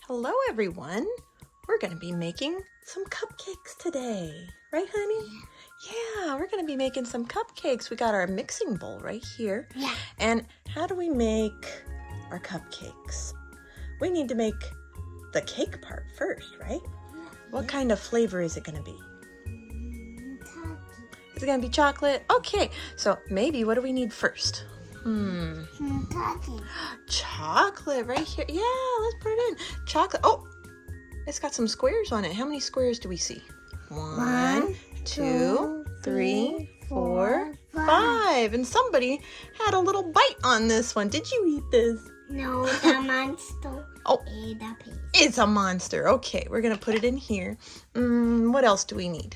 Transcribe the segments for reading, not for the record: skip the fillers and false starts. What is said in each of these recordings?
Hello everyone. We're going to be making some cupcakes today. Right, honey? Yeah, we're going to be making some cupcakes. We got our mixing bowl right here. Yeah. And how do we make our cupcakes? We need to make the cake part first, right? What kind of flavor is it going to be? Is it going to be chocolate? Okay, so maybe what do we need first? Chocolate right here. Yeah, let's put it in. Chocolate. Oh, it's got some squares on it. How many squares do we see? 1, 2, 3, 4, 5. And somebody had a little bite on this one. Did you eat this? No, the monster. Oh, ate a piece. it's a monster. Okay, we're going to put it in here. What else do we need?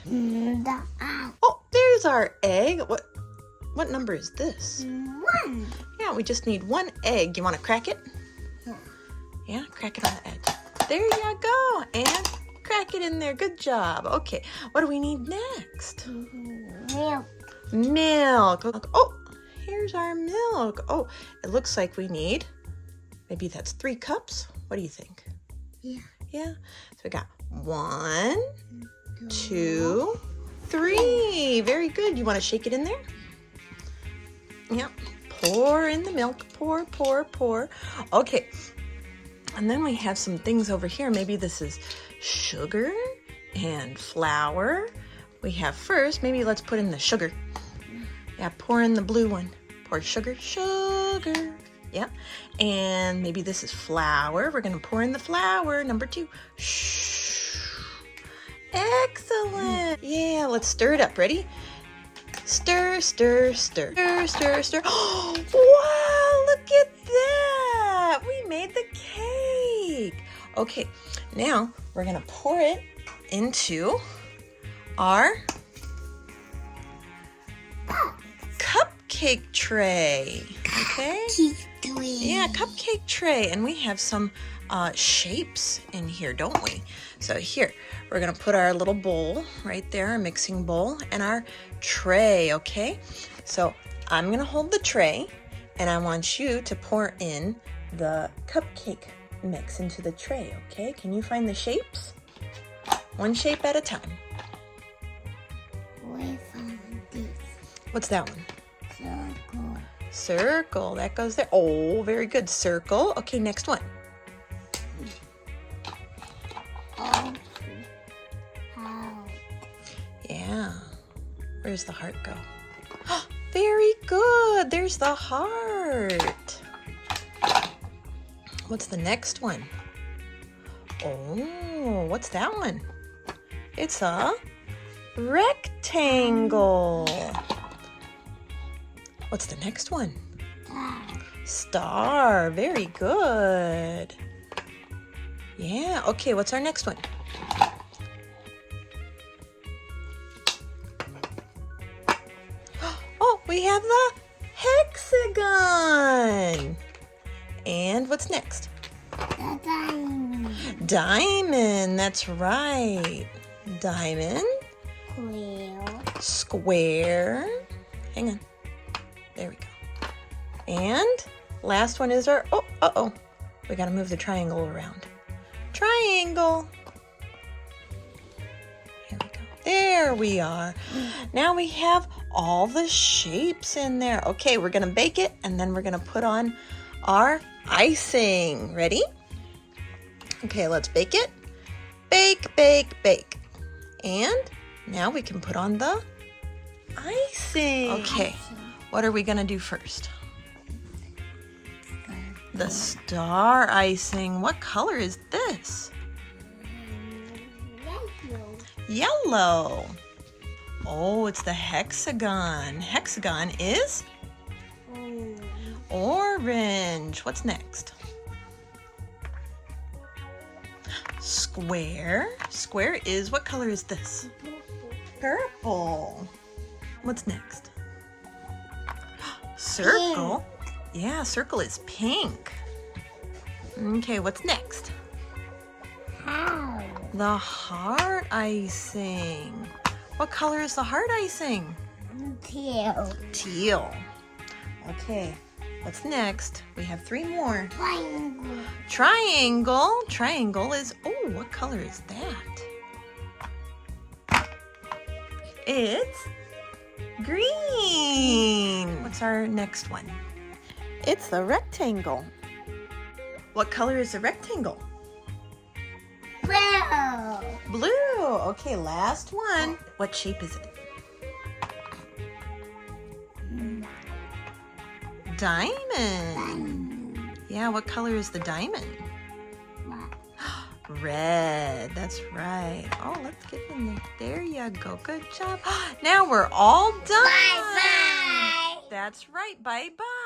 Oh, there's our egg. What number is this? 1. Yeah, we just need 1 egg. You want to crack it? Yeah, crack it on the edge. There you go. And crack it in there. Good job. Okay, what do we need next? Milk. Milk. Oh, here's our milk. Oh, it looks like we need, maybe that's 3 cups. What do you think? Yeah. Yeah, so we got 1, 2, 3. Very good. You want to shake it in there? Yep. Pour in the milk. Pour, pour, pour. Okay. And then we have some things over here. Maybe this is sugar and flour. We have first, maybe let's put in the sugar. Yeah, pour in the blue one. Pour sugar, sugar. Yep. And maybe this is flour. We're going to pour in the flour. Number 2. Shh. Excellent. Yeah, let's stir it up. Ready? Stir, stir, stir. Stir, stir, stir. Oh, wow, look at that. We made the cake. Okay, now we're going to pour it into our cupcake tray. Okay? Yeah, cupcake tray. And we have some shapes in here, don't we? So here, we're going to put our little bowl right there, our mixing bowl, and our tray, okay? So I'm going to hold the tray, and I want you to pour in the cupcake mix into the tray, okay? Can you find the shapes? One shape at a time. We found this. What's that one? Circle. Circle. That goes there. Oh, very good. Circle. Okay, next one. Heart. Yeah. Where's the heart go? Very good. There's the heart. What's the next one? Oh, what's that one? It's a rectangle. What's the next one? Star. Very good. Yeah. Okay, what's our next one? Oh, we have the hexagon. And what's next? The diamond. Diamond. That's right. Diamond. Square. Hang on. There we go. And last one is our, we got to move the triangle around. Triangle. Here we go. There we are. Now we have all the shapes in there. Okay, we're going to bake it, and then we're going to put on our icing. Ready? Okay, let's bake it. Bake, bake, bake. And now we can put on the icing. Okay, what are we going to do first? The star icing. What color is this? Yellow. Oh, it's the hexagon. Hexagon is orange. What's next? Square. Square is, what color is this? Purple. What's next? Circle. Yeah, circle is pink. Okay, what's next? Heart. The heart icing. What color is the heart icing? Teal. Teal. Okay, what's next? We have 3 more. Triangle. Triangle. Triangle is, oh, what color is that? It's green. What's our next one? It's the rectangle. What color is the rectangle? Blue. Blue. Okay, last one. What shape is it? Diamond. Yeah, what color is the diamond? Red. That's right. Oh, let's get in there. There you go. Good job. Now we're all done. Bye-bye. That's right. Bye-bye.